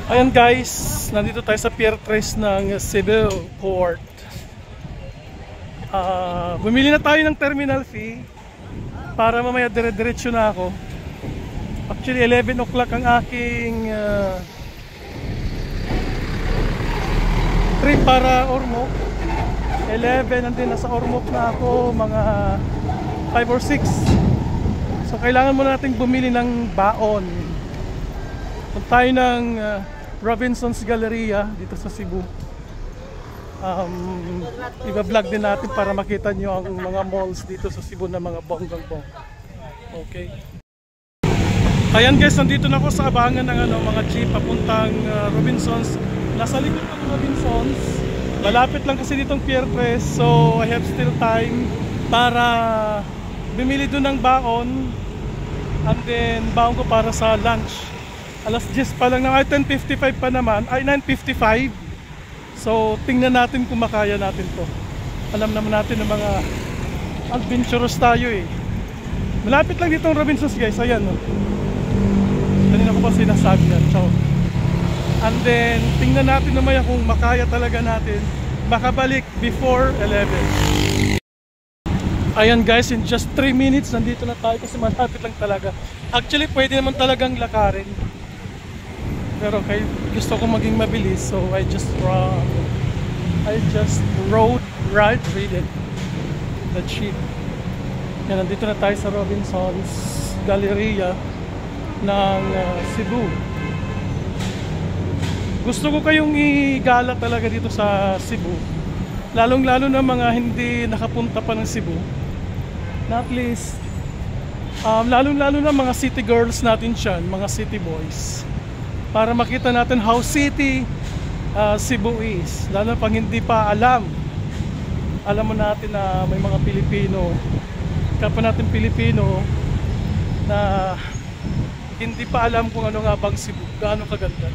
Ayan guys, nandito tayo sa Pier 3 ng Cebu Port. Bumili na tayo ng terminal fee para mamaya dire-diretso na ako. Actually 11 o'clock ang aking trip para Ormoc. 11 nandun nasa Ormoc na ako, mga 5 or 6. So kailangan muna natin bumili ng baon. Punta tayo ng Robinson's Galleria dito sa Cebu. Iba-vlog din natin para makita nyo ang mga malls dito sa Cebu na mga bonggang-bong. Okay. Ayan guys, nandito na ako sa abangan ng mga jeep papuntang Robinson's. Nasa likod ng Robinson's. Malapit lang kasi ditong Pier 3, so I have still time para bumili doon ng baon. And then baon ko para sa lunch. Alas 10 pa lang, 10:55 pa naman, ay 9:55. So tingnan natin kung makaya natin to. Alam naman natin ng mga adventurous tayo eh. Malapit lang dito ang Robinson's guys, ayan no. Kanina ko pa sinasabi yan. So, and then tingnan natin naman kung makaya talaga natin makabalik before 11. Ayan guys, in just 3 minutes nandito na tayo kasi malapit lang talaga. Actually pwede naman talagang lakarin. Pero kay gusto ko maging mabilis, so I just ride the jeep. Yan, nandito na tayo sa Robinson's Galleria ng Cebu. Gusto ko kayong igala talaga dito sa Cebu, lalong-lalo na mga hindi nakapunta pa ng Cebu. Na at least lalong-lalo na mga city girls natin dyan, mga city boys, para makita natin how city Cebu is. Lalo pag hindi pa alam mo natin na may mga Pilipino, kapwa natin Pilipino na hindi pa alam kung ano nga bang Cebu, gaano kaganda.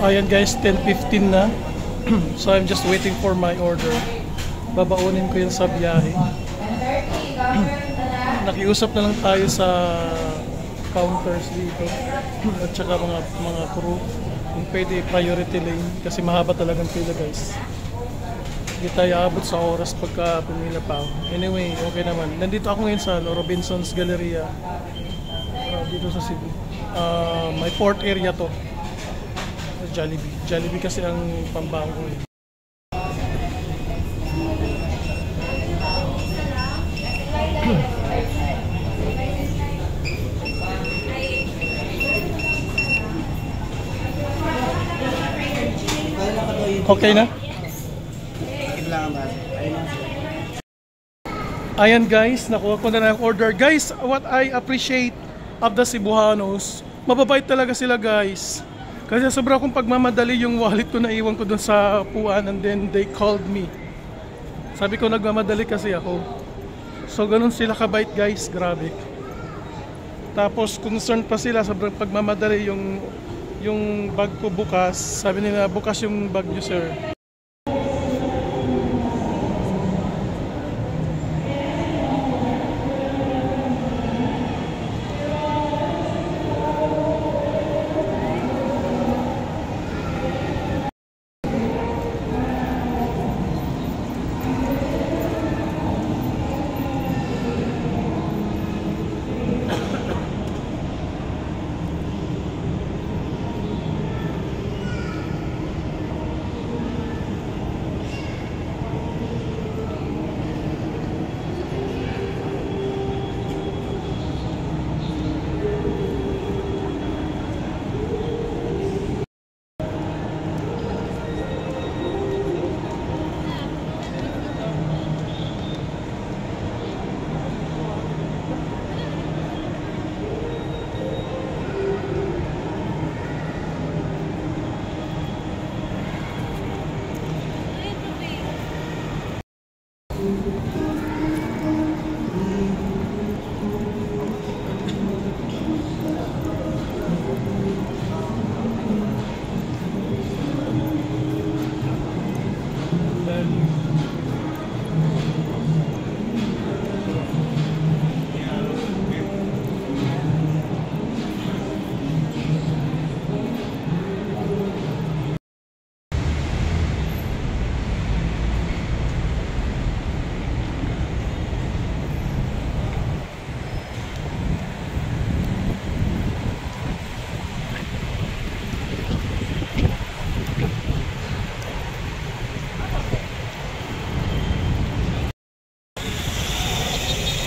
Ayan guys, 10:15 na. So I'm just waiting for my order. Babaunin ko yun sa biyahe. Nakiusap na lang tayo sa counters dito at saka mga crew kung pwede priority lane kasi mahaba talagang pila guys. Hindi tayo aabot sa oras pagka pumila pa ako. Anyway, okay naman. Nandito ako ngayon sa Robinson's Galleria dito sa Cebu. May port area to. Jollibee. Jollibee kasi ang pambaon ko eh. Okay na? Ayan guys, nakuha ko na ng order. Guys, what I appreciate of the Cebuanos, mababait talaga sila guys. Kasi sobra kong pagmamadali yung wallet ko na iwan ko dun sa upuan and then they called me. Sabi ko nagmamadali kasi ako. So ganun sila kabait guys, grabe. Tapos concerned pa sila sobrang pagmamadali yung bag ko bukas. Sabi nila bukas yung bag nyo sir.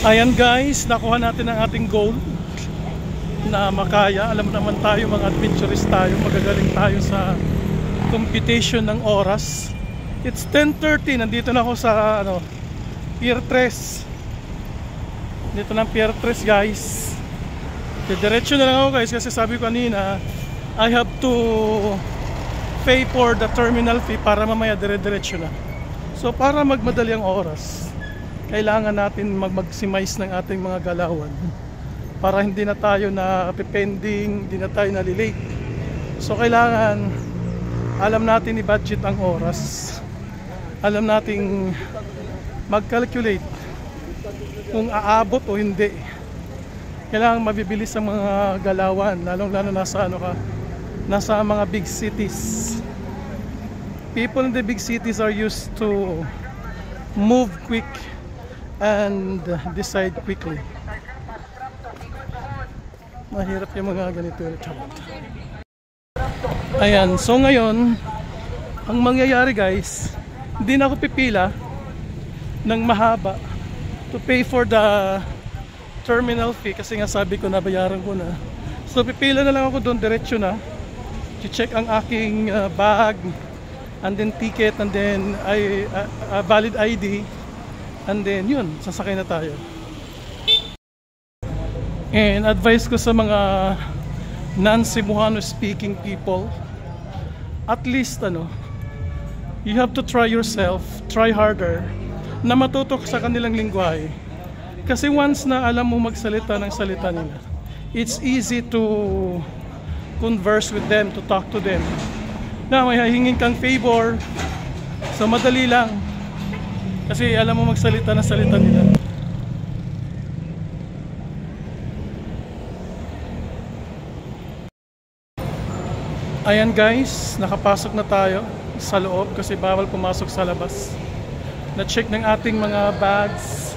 Ayan guys, nakuha natin ang ating goal na makaya. Alam naman tayo mga adventurist tayo, magagaling tayo sa computation ng oras. It's 10:30, nandito na ako sa Pier 3. Dito ng Pier 3 guys. Diretso na lang ako guys kasi sabi ko kanina I have to pay for the terminal fee para mamaya dire-diretso na. So para magmadali ang oras, kailangan natin mag-maximize ng ating mga galawan para hindi na tayo na pending, hindi na tayo nalilate. So kailangan alam natin i-budget ang oras, alam nating mag-calculate kung aabot o hindi. Kailangan mabibilis ang mga galawan, lalong-lalo nasa nasa mga big cities. People in the big cities are used to move quick and decide quickly. Mahirap yung mga ganito. Ayan, so ngayon ang mangyayari guys, hindi na ako pipila ng mahaba to pay for the terminal fee kasi nga sabi ko nabayaran ko na. So pipila na lang ako doon, diretso na i-check ang aking bag and then ticket and then valid ID. And then yun, sasakay na tayo. And advice ko sa mga non-Cebuano speaking people, at least you have to try yourself, try harder na matuto sa kanilang lingwahe. Kasi once na alam mo magsalita ng salita nila, it's easy to converse with them, to talk to them. Na may hahingin kang favor, so madali lang. Kasi alam mo magsalita ng salita nila. Ayan guys, nakapasok na tayo sa loob kasi bawal pumasok sa labas. Na-check ng ating mga bags.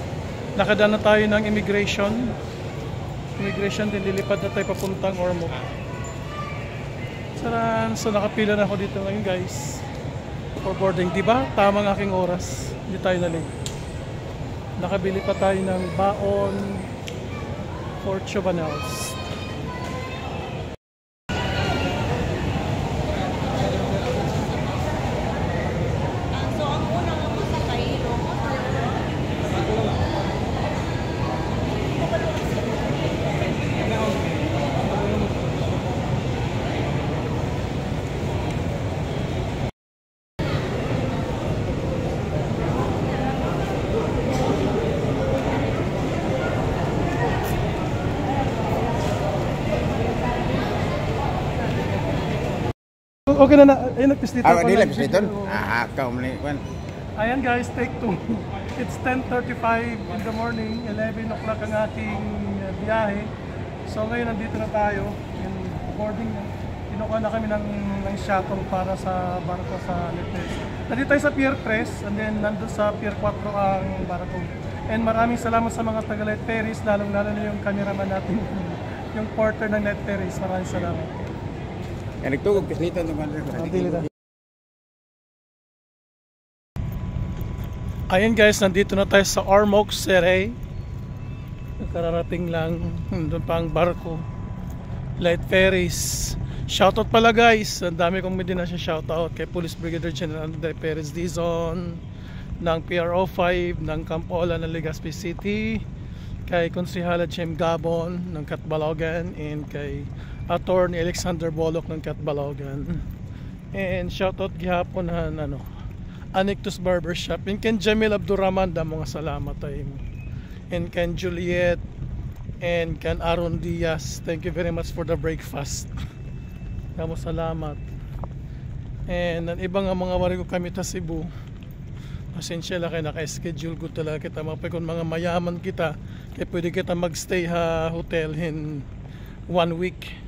Nakadaan na tayo ng immigration. Immigration din, lilipad na tayo papuntang Ormoc. Saran, so nakapila na ako dito ngayon guys. For boarding, diba? Tamang aking oras. Hindi tayo na late. Nakabili pa tayo ng baon for Chobanels. Okay na na. Ayun, nagpis dito. Dila, bis dito? Kau mali. Ayan guys, take 2. It's 10:35 in the morning. 11 o'clock ang ating biyahe. So ngayon nandito na tayo. In boarding na. Kinukuha na kami ng shuttle para sa barko sa Let's. Nandito tayo sa Pier 3 and then nandun sa Pier 4 ang barko. And maraming salamat sa mga taga Let Ferries, lalong-lalo na yung cameraman natin, yung porter ng Let Ferries. Maraming salamat. Nagtugog bis dito naman. Ayan guys, nandito na tayo sa Ormoc City. Kararating lang, doon pa ang barko. Light ferries. Shoutout pala guys, ang dami kong hindi na siya shoutout kay Police Brigadier General Andre Perez Dizon ng PRO5 ng Campola ng Legazpi City, kay Konsehala Chem Gabon ng Catbalogan, and kay Attorney Alexander Bolok ng Catbalogan. And shoutout gihapon na Anictus Barbershop, and ken Jamil Abdurrahman, da mga salamat tayo. And ken Juliet and ken Aaron Diaz, thank you very much for the breakfast. Kamo salamat. And ang ibang mga wari ko kami ta Cebu, pasensya lang kay naka-schedule ko talaga kita mapay kung mga mayaman kita kaya pwede kita magstay ha hotel in 1 week.